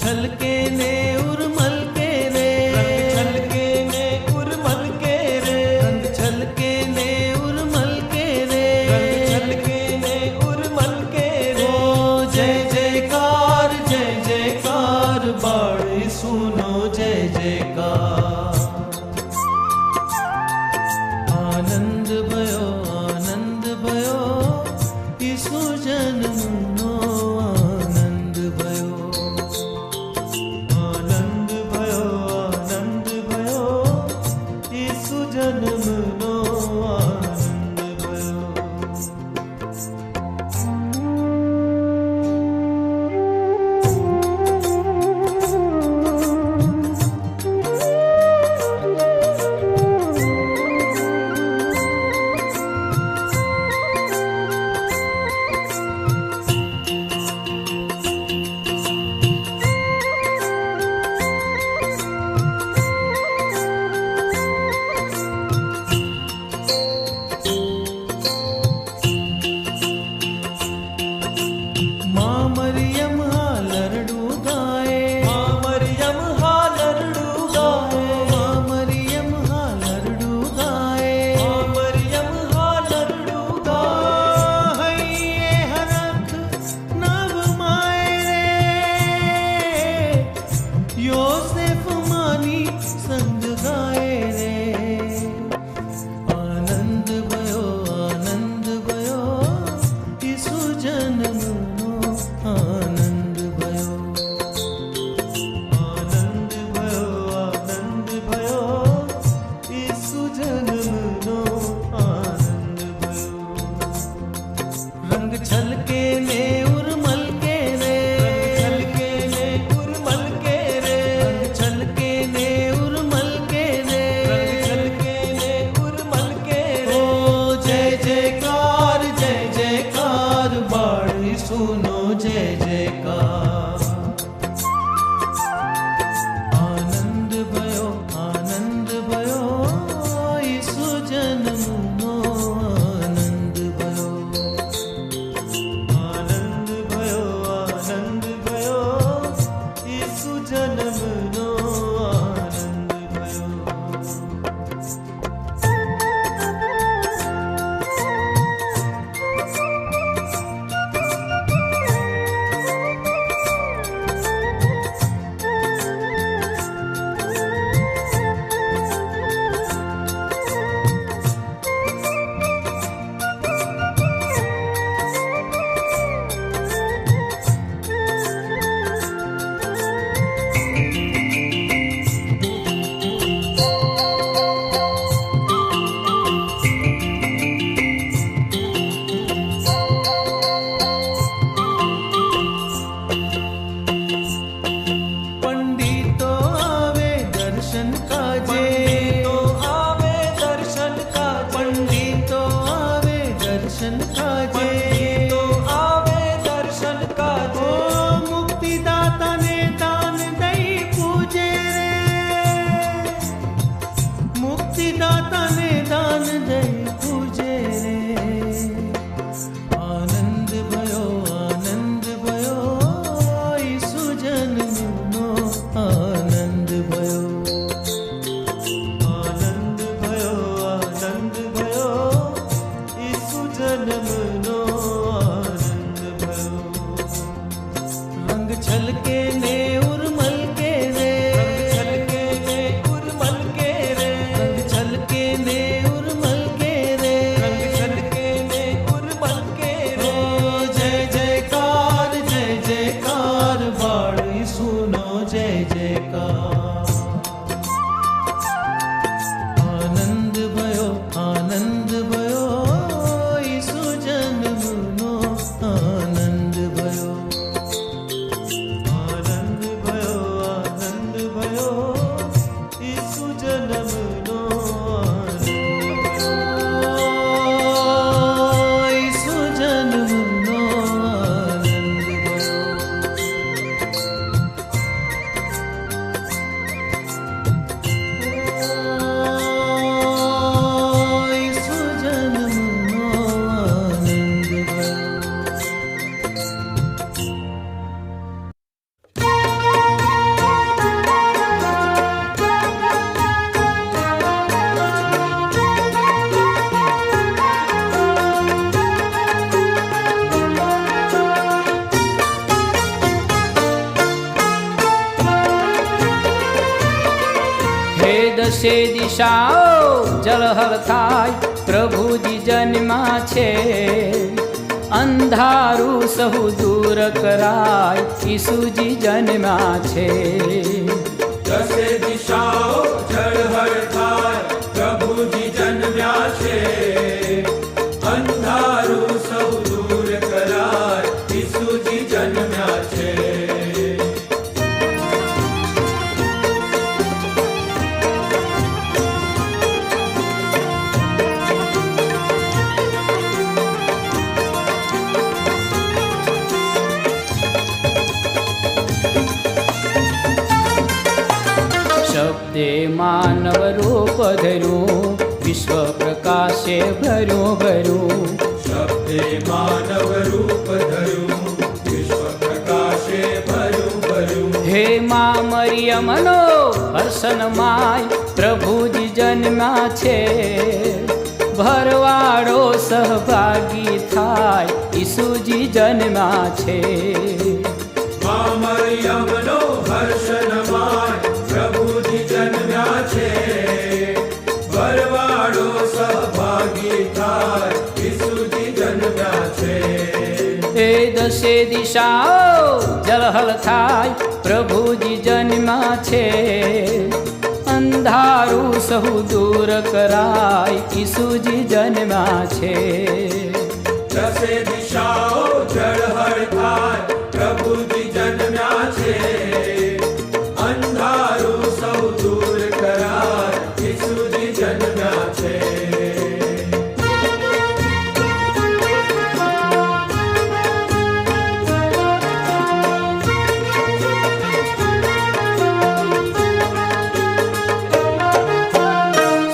छलके ने उर्मल बाड़ी सुनो जय जयकार। आनंद भयो ईसु जन्मनो आनंद भयो। आनंद भयो ईसु जन्मनो आनंद भयो। सुनो जय जयकार। आनंद भयो ईसु जन्मनो आनंद भयो। आनंद भयो ईसु जन्मनो आनंद भयो। दर्शन काजे मुक्तिदाता ने दान दई पूजे रे। मुक्तिदाता ने दान दई पूजे रे। आनंद भयो ईसु जन्मनो आनंद भयो। आनंद भयो ईसु जन्मनो आनंद भयो। रंग छलके ने उर्मल के रे। रंग छलके ने उर्मल के रे। ओ जय जयकार बाड़ी सुनो जय जयकार। आनंद भयो ईसु जन्मनो आनंद भयो। आनंद भयो ईसु जन्मनो ईसु जन्मनो आनंद भयो। દશે દિશાઓ જળહળ થાય, પ્રભુજી જન્મા છે. અંધારું સહુ દૂર કરાય, ઈસુજી જન્મા છે. દસે દિશાઓ જળહળ થાય, પ્રભુજી જન્મ્યા છે. અંધારું સૌ દૂર કરાય, ઈસુજી જન્મ્યા છે. શબ્દે માનવ રૂપ ધર્યું, વિશ્વ પ્રકાશે ભર્યું ભર્યું. શબ્દે માનવ રૂપ ધર્યું, વિશ્વ પ્રકાશે ભર્યું ભર્યું. હે મા મરિયમનો હર્ષન માય, પ્રભુજી જન્મ્યા છે. ભરવાડો સહભાગી થાય, ઈસુજી જન્મ્યા છે. મા મરિયમનો હર્ષન માય, પ્રભુજી જન્મ્યા છે. ભરવાડો સહભાગી થાય, ઈસુજી જન્મ્યા છે. એ દશે દિશાઓ જળહળ થાય, પ્રભુજી જન્મા છે. અંધારું સહુ દૂર કરાય, ઈસુજી જન્મા છે. દસે દિશાઓ જળહળ થાય, પ્રભુજી જન્મ્યા છે. અંધારું સૌ દૂર કરાય, ઈસુજી જન્મ્યા છે.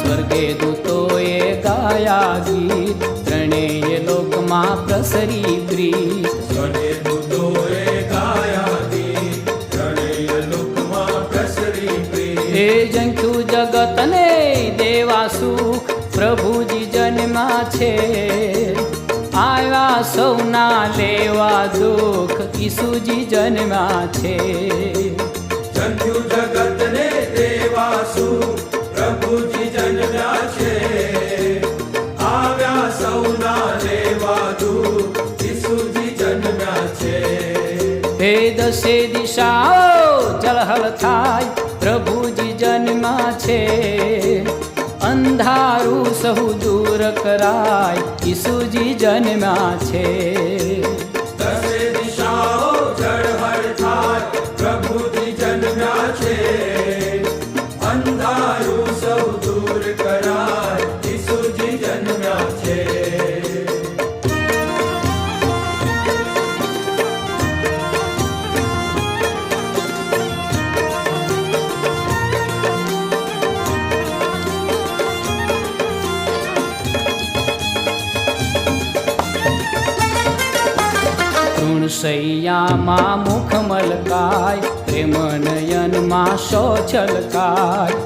સ્વર્ગે દૂતોએ ગાયા ગીત, ત્રણેય લોકમાં પ્રસરી પ્રીત. સ્વર્ગે દૂતોએ ગાયા ગીત, ત્રણેય લોકમાં પ્રસરી પ્રીત. એ જંખ્યું જગતને દેવા સુખ, પ્રભુજી જન્મા છે. આવ્યા સૌના લેવા દુઃખ, ઈસુજી જન્મા છે. જંખ્યું જગતને દેવા સુખ, પ્રભુજી જન્મ્યા છે. આવ્યા સૌના લેવા દુઃખ, ઈસુજી જન્મ્યા છે. હે દશે દિશાઓ જળહળ થાય, પ્રભુજી જન્મા છે. અંધારું સહુ દૂર કરાય, ઈસુજી જન્મા છે. દસે દિશાઓ જળહળ થાય, પ્રભુજી જન્મ્યા છે. અંધારું સૌ દૂર કરાય, ઈસુજી જન્મ્યા છે. તૃણશૈયામાં મુખ મલકાય, પ્રેમ નયનમાં શો છલકાય.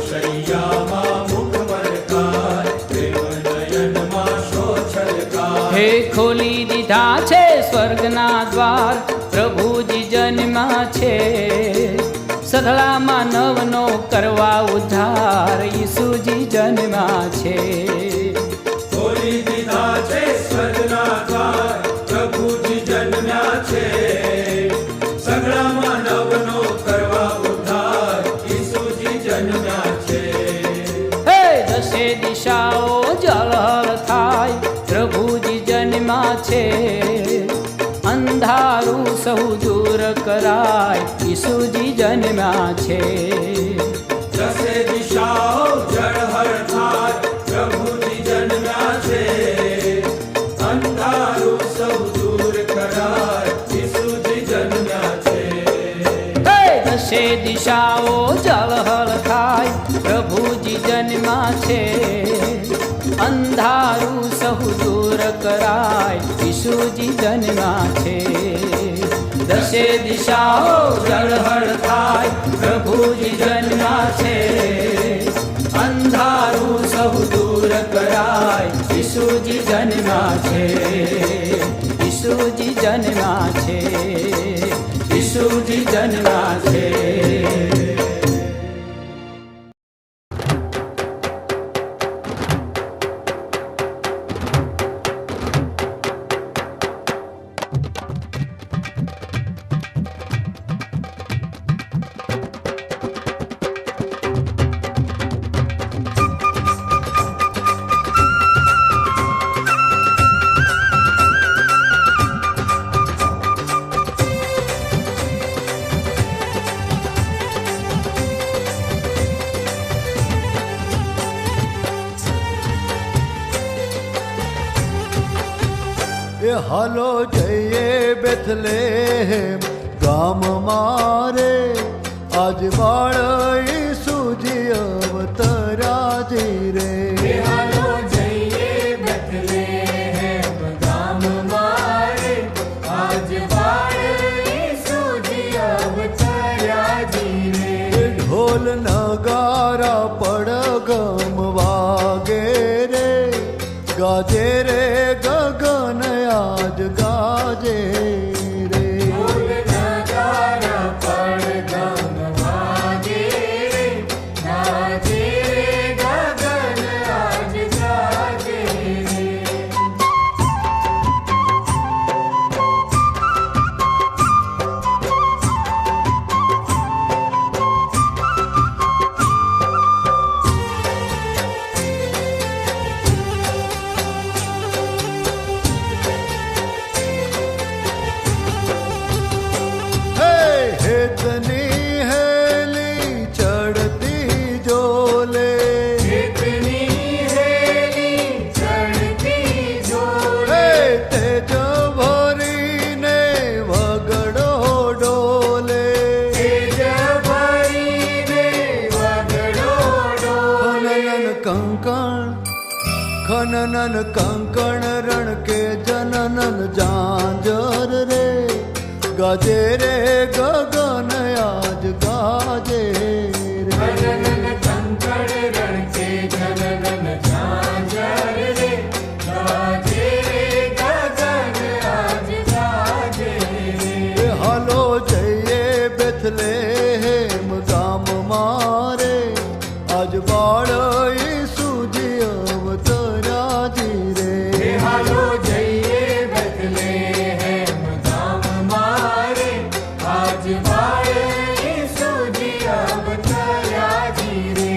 શૈયામાં મુખ મલકાય, પ્રેમ નયનમાં શો છલકાય. હે ખોલી દીધા છે સ્વર્ગના દ્વાર, પ્રભુજી જન્મા છે. સઘળામાં નવનો કરવા ઉદ્ધાર, ઈસુજી જન્મા છે. ખોલી દીધા છે સ્વર્ગના દ્વાર, પ્રભુજી જન્મ્યા છે. સઘળામાં નવનો કરવા ઉદ્ધાર, ઈસુજી જન્મ્યા છે. હે દશે દિશાઓ જળહળ થાય, પ્રભુજી જન્મા છે. અંધારું સહુ દૂર કરાય, ઈસુજી જન્મા છે. દસે દિશાઓ જળહળ થાય, પ્રભુજી જન્મ્યા છે. અંધારું સૌ દૂર કરાય, ઈસુજી જન્મ્યા છે. હે દશે દિશાઓ જળહળ થાય, પ્રભુજી જન્મા છે. અંધારું સહુ દૂર કરાય, ઈસુજી જન્મા છે. દશે દિશાઓ જળહળ થાય, પ્રભુજી જન્મા છે. અંધારું સહુ દૂર કરાય, ઈસુજી જન્મા છે. ઈસુજી જન્મા છે. ઈસુજી જન્મા છે. હાલો જઈએ બેથલેહેમ ગામ મારે આજ બાળ ઈસુજી અવતરાજી રે. હાલો જઈએ બેથલેહેમ ગામ મારે આજ બાળ ઈસુજી અવતર્યાજી રે. ઢોલ નગારા પડગમ વાગે રે ગાજે રે ગગન આજ ગાજે રે. ઢોલ નગારા પડગમ વાગે રે ગાજે રે ગગન આજ ગાજે રે. હેતની હેલી ચડતી જોલે ઇતની હેલી ચડતી જોલે તેજ ભરીને વગડો ડોલે. તેજ ભરીને વગડો ડોલે. ખનન કંકણ રણ કે જનન જાંજર રે ગાજે રે ગગન આજ ગાજે રે. જનન કંકણ રણકે જનન ઝાંઝર રે ગાજે રે ગગન આજ ગાજે રે. હાલો જઈએ બેથલેહેમ ગામ મારે આજ બાળ ઈસુજી અવતરાજી રે. હાલો જઈએ બેથલેહેમ ગામ મારે આજ બાળ ઈસુજી અવતર્યાજી રે.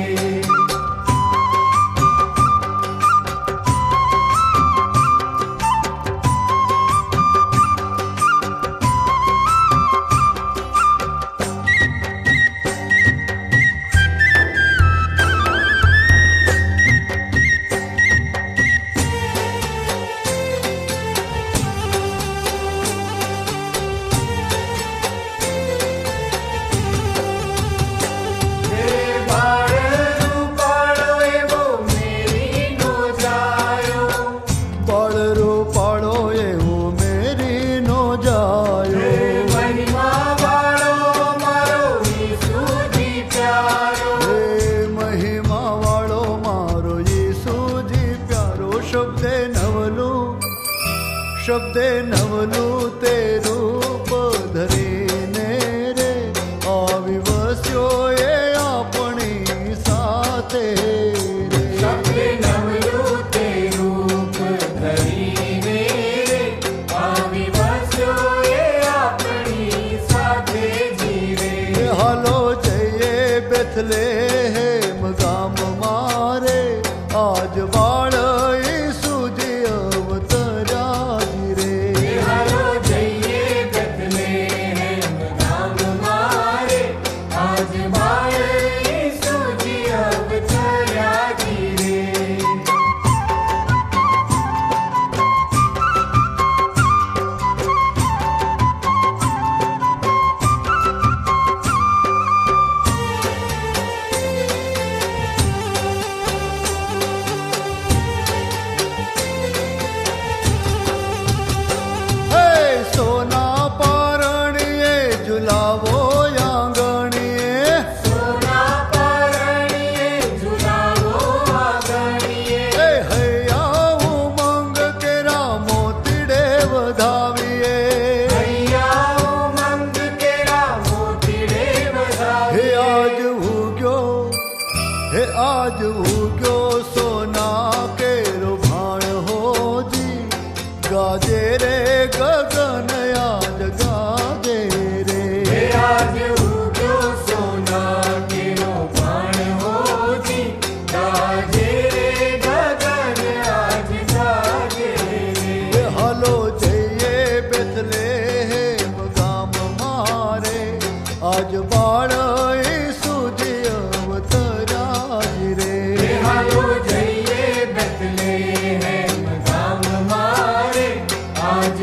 પાળરો પાળો એવો મેરી નો જાયો મહિમા વાળો મારો ઈસુજી પ્યારો. શબ્દે નવલું તે રૂપ ધરીને રે આવી વસ્યો એ આપણી સાથે રે. હાલો જઈએ બેથલેહેમ ગામ મારે આજ બાળ ઈસુજી અવતરાજી રે. હાલો જઈએ બેથલેહેમ ગામ મારે આજ બાળ ઈસુજી અવતર્યાજી રે. સોના પારણીએ ઝુલાવો આંગણીએ સોના પરણીએ ઝુલાવો આંગણીએ. હૈયા ઉમંગ કેરા મોતીડે વધાવીએ. હૈયા ઉમંગ કેરા મોતીડે વધાવીએ. હે આજ ઉગ્યો સોના કેરો ભાણ હોજી ગાજે રે ગગન આજ ગાજે રે. આજ ઉગ્યો સોના કેરો ભાણ હોજી ગાજે રે ગગન આજ ગાજે રે. હાલો જઈએ બેથલેહેમ ગામ મારે આજ બાળ ઈસુજી અવતરાજી રે. હાલો જઈએ બેથલેહેમ ગામ મારે આજ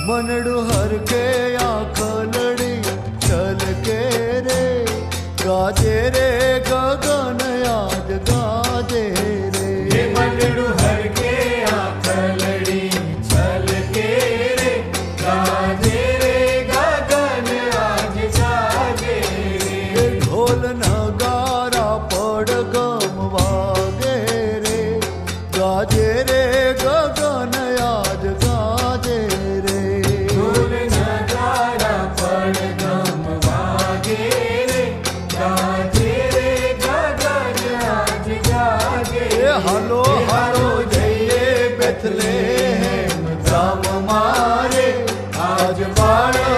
मनडू हर के आखलड़ी चल के रे गाजे रे गगन आज गाजे रे ये मंडड़ू हर के आखलड़ी चल के रे गाजे रे गगन आज गाजे रे ढोल नगारा पड़गम वागे रे गाजे रे गगन आज गाजे रे ढोल नगारा पड़गम वागे रे गाजे रे गगन आज गाजे रे हालो हालो जइए बेथलेहम गाम मारे आज बाळो